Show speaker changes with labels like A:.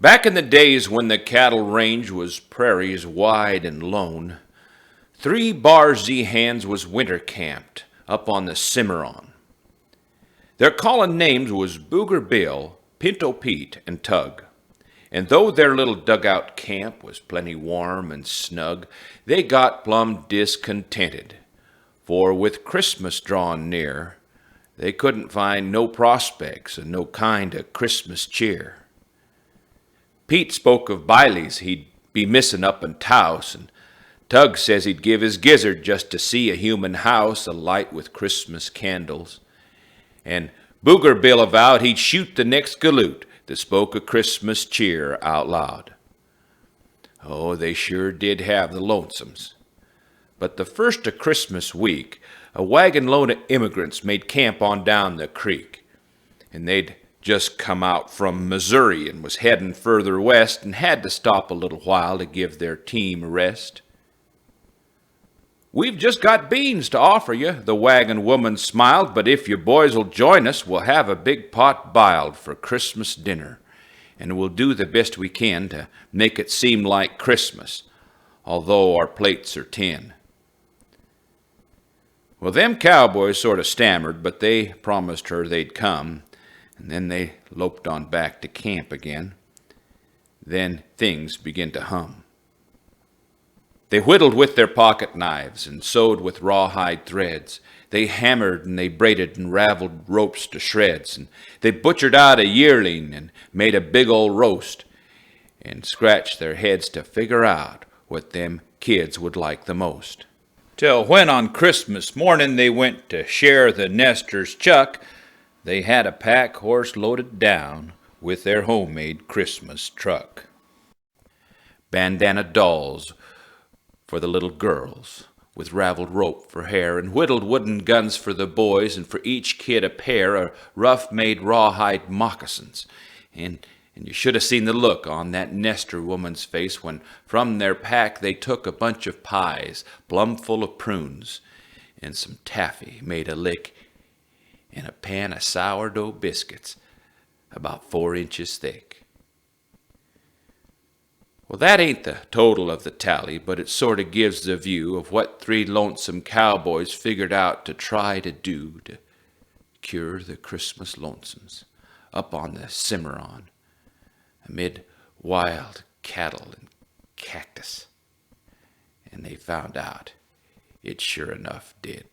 A: Back in the days when the cattle range was prairies wide and lone, 3 Bar Z hands was winter camped up on the Cimarron. Their callin' names was Booger Bill, Pinto Pete, and Tug. And though their little dugout camp was plenty warm and snug, they got plumb discontented. For with Christmas drawin' near, they couldn't find no prospects and no kind of Christmas cheer. Pete spoke of Bileys he'd be missin' up in Taos, and Tug says he'd give his gizzard just to see a human house alight with Christmas candles. And Booger Bill avowed he'd shoot the next galoot that spoke of Christmas cheer out loud. Oh, they sure did have the lonesomes. But the first of Christmas week, a wagon load of immigrants made camp on down the creek. And they'd just come out from Missouri and was headin' further west and had to stop a little while to give their team a rest. "We've just got beans to offer you," the wagon woman smiled, "but if you boys will join us, we'll have a big pot biled for Christmas dinner, and we'll do the best we can to make it seem like Christmas, although our plates are tin." Well, them cowboys sort of stammered, but they promised her they'd come, and then they loped on back to camp again. Then things began to hum. They whittled with their pocket knives and sewed with rawhide threads. They hammered and they braided and raveled ropes to shreds. And they butchered out a yearling and made a big old roast and scratched their heads to figure out what them kids would like the most. Till when on Christmas morning they went to share the nester's chuck, they had a pack horse loaded down with their homemade Christmas truck. Bandana dolls for the little girls, with raveled rope for hair, and whittled wooden guns for the boys, and for each kid a pair of rough-made rawhide moccasins. And you should have seen the look on that nester woman's face when from their pack they took a bunch of pies, plumb full of prunes, and some taffy made a lick, and a pan of sourdough biscuits about 4 inches thick. Well, that ain't the total of the tally, but it sort of gives the view of what 3 lonesome cowboys figured out to try to do to cure the Christmas lonesomes up on the Cimarron amid wild cattle and cactus. And they found out it sure enough did.